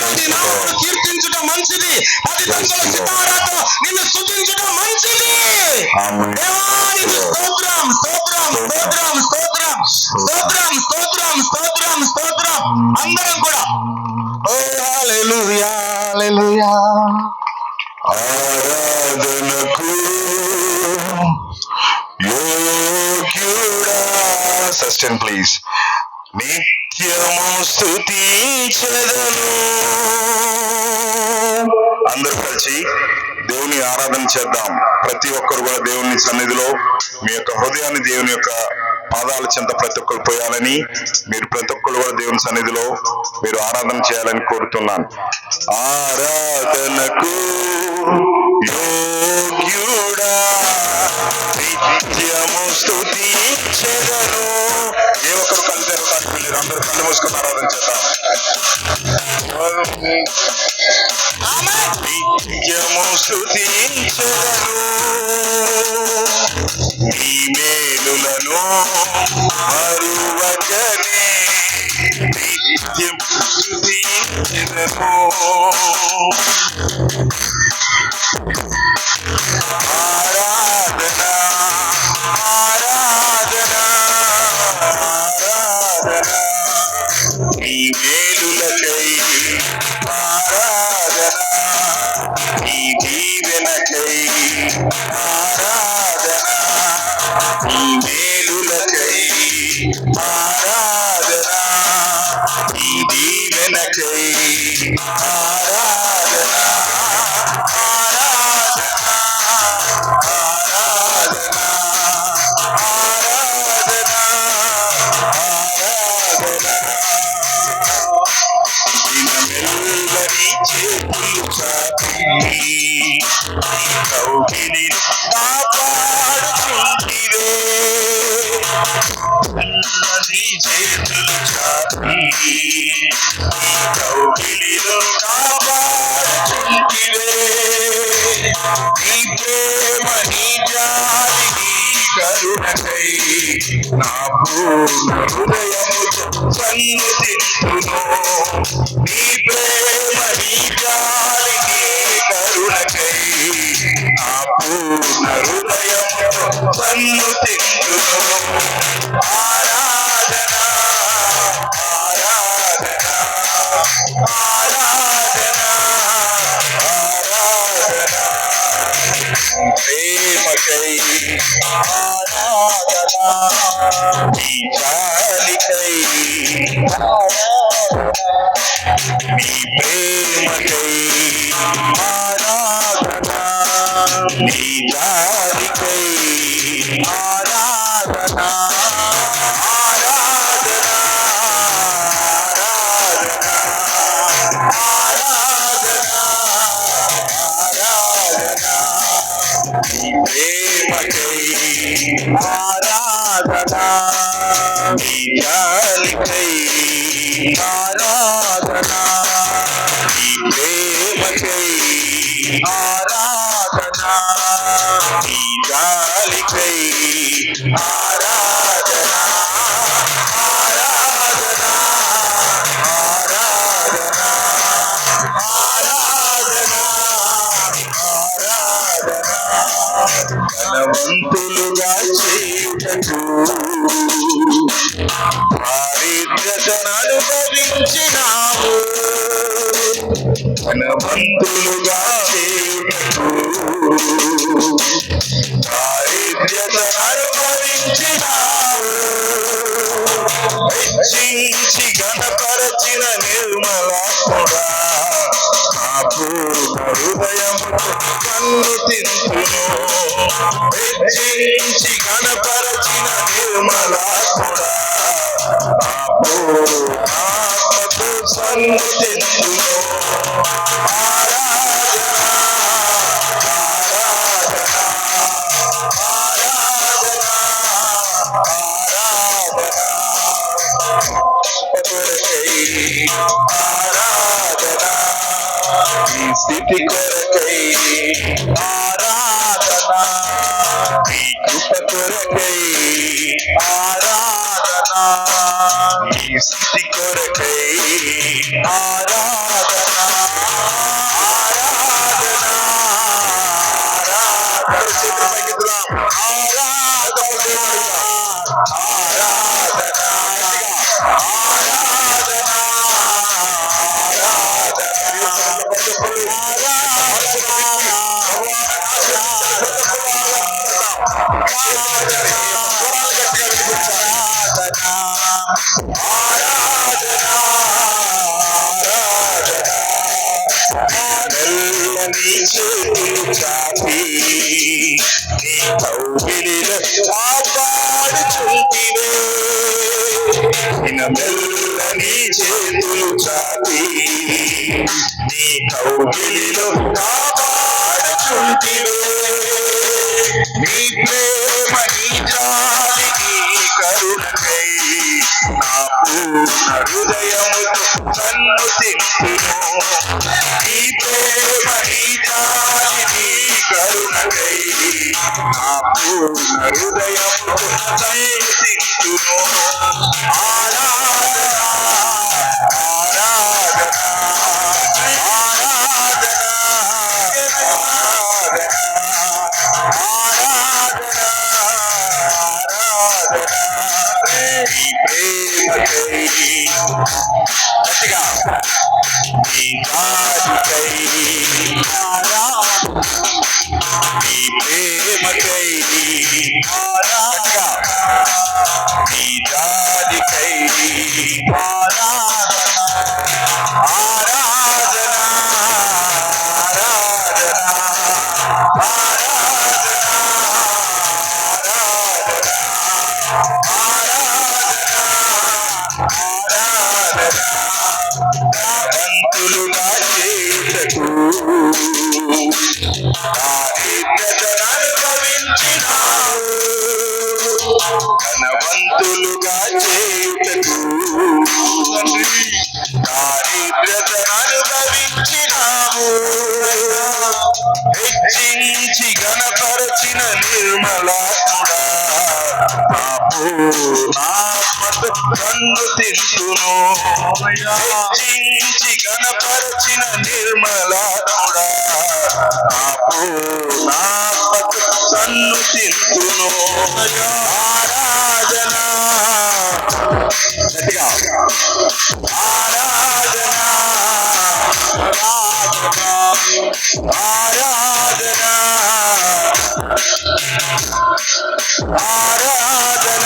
తంతులో నీ నామమును కీర్తించుట మంచిది, 10 తంతుల సితారాతో నిన్ను స్తుతించుట మంచిది. దేవానికి స్తోత్రం స్తోత్రం స్తోత్రం స్తోత్రం స్తోత్రం స్తోత్రం స్తోత్రం స్తోత్రం. అందరం కూడా ఓ హల్లెలూయా హల్లెలూయా. ఆరాధనకు యోగ్యుడా. Sustain please. నిత్యము స్తుతించెదను. అందరూ కలిసి దేవుని ఆరాధన చేద్దాం. ప్రతి ఒక్కరు కూడా దేవుని సన్నిధిలో మీ యొక్క హృదయాన్ని దేవుని యొక్క పాదాల చెంత ప్రతి ఒక్కరు పోయాలని, మీరు ప్రతి ఒక్కరు కూడా దేవుని సన్నిధిలో మీరు ఆరాధన చేయాలని కోరుతున్నాను. ఆరాధనకు యోగ్యుడా నిత్యము స్తుతించెదను. ఏ ఒక్కరు కలిసి మీరు అందరూ కళ్ళు మూసుకొని ఆరాధన చేద్దాం. నిత్యము స్తుతించెదను నీ మేలులను మరువకనే. నిత్యం స్తుతించెదను. ఆరాధన ఆరాధన ఆరాధన నీ మేలులకై, ఆరాధన నీ దీవెనకై, ఆరాధన నీ మేలులకై, ఆరాధన నీ దీవెనకై, ఆరాధన ఆరాధన ఆరాధన ఆరాధన ఆరాధన. దినమెల్లరి చేతులు చాపి కౌగిలిని కాపాడుచుంటివే. నీ చేతులు చాపి కౌగిలిలో కాపాడుచుంటివే. నీ ప్రేమ నీ జాలి నీ కరుణకై నా పూర్ణ హృదయముతో సన్నుతింతును. నీ ప్రేమ నీ జాలి నీ కరుణకై నా పూర్ణ హృదయముతో సన్నుతింతును. ఆరాధన ఆరాధన ఆరాధన ఆరాధన ప్రేమకై, ఆరాధన నీ జాలికై, నీ ప్రేమకై, ఆరాధన నీ జాలికై, ఆరాధన ఆరాధన ఆరాధన ఆరాధన నీ ప్రేమకై, ఆరాధన నీ జాలికై, ఆరాధన నీ ప్రేమకై, ఆరాధన నీ జాలికై, ఆరాధన ఆరాధన ఆరాధన ఆరాధన ఆరాధన. ధనవంతులుగా చేయుటకు దారిద్ర్యతను అనుభవించినావు. ధనవంతులుగా చేయుటకు దారిద్ర్యతను అనుభవించినావు. హెచ్చించి ఘనపరచిన నిర్మలాత్ముడా నా పూర్ణ హృదయముతో సన్నుతింతును. హెచ్చించి ఘనపరచిన నిర్మలాత్ముడా నా పూర్ణాత్మతో సన్నుతింతును. ఆరాధన ఆరాధన ఆరాధన ఆరాధన కొరకై, ఆరాధన ఈ స్థితి కొరకై, ఆరాధన ఈ కృప కొరకై, ఆరాధన ఈ స్థితి కొరకై, ఆరాధన మెల్లని చేతులు చాపి నీ కౌగిలిలో కాపాడుచుంటివే. మెల్లని చేతులు చాపి నీ కౌగిలిలో కాపాడుచుంటివే. నీ ప్రేమ నీ జాలి నీ కరుణకై నా పూర్ణ హృదయముతో నన్ను తిప్పును. నీ ప్రేమ నీ జాలి నీ కరుణకై నా పూర్ణ హృదయముతో నన్ను తిప్పును. ఆరాధన ఆరాధన నీ ప్రేమకై గట్టిగా నీ జాలికై నీ ప్రేమకై గట్టిగా నీ జాలికై ధనవంతులుగా చేతకు దారిద్ర్యతననుభవించినావు. ధనవంతులుగా చేతకు దారిద్ర్యతననుభవించినావు. హెచ్చించి గణపరచిన నిర్మలాత్ముడా నా పూర్ణాత్మతో నన్ను తింటును. హెచ్చించి గణపరచిన నిర్మలాత్ముడా నా పూర్ణాత్మతో నన్ను తింటును. ఆరాధన గట్టిగా ఆరాధన ఆరాధన ఆరాధన ఆరాధన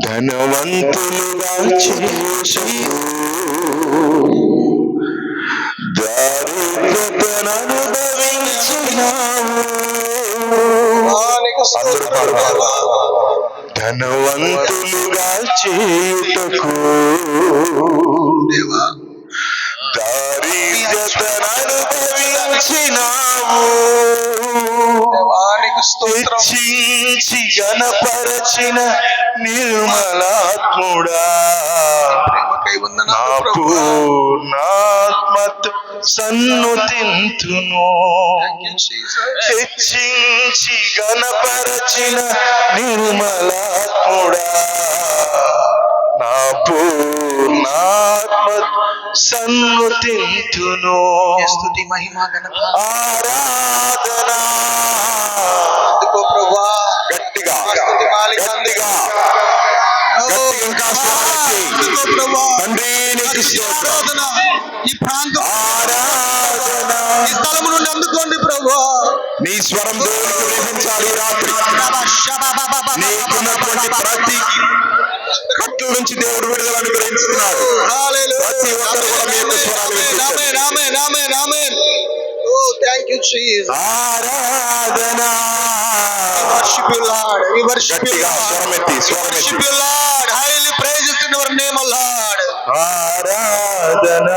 ధనవంతులుగా చేసి ధనవంతులుగా చేయుటకు దారిద్ర్యతననుభవించినావు. హెచ్చించి గణపరచిన నిర్మలాత్ముడా నా పూర్ణాత్మతో సన్నుతింతును. హెచ్చించి గణపరచిన నిర్మలాత్ముడా నా పూర్ణాత్మతో సన్నుతింతును. స్తుతి మహిమ ఘనత ఆరాధన అందుకో ప్రభువా. గట్టిగా స్తుతి మాలిక గట్టిగా తండ్రి నీకు స్తోత్రం. ఈ ప్రాంతం ఆరాధన ఈ స్థలము నుండి అందుకోండి ప్రభువా. నీ స్వరం దేవునికి వినిపించాలి. రాత్రి నీకున్నటువంటి ప్రతి కట్ల నుంచి దేవుడు విడుదల అనుగ్రహిస్తున్నాడు. ప్రతి ఒక్కరు కూడా మీ యొక్క స్వరాలు వినిపించాలి. Thank you Jesus. ఆరాధన worship you, Lord. We worship you, గట్టిగా Lord. స్వరమెత్తి We worship స్వరమెత్తి you, Lord. Highly praised in your name, O Lord. ఆరాధన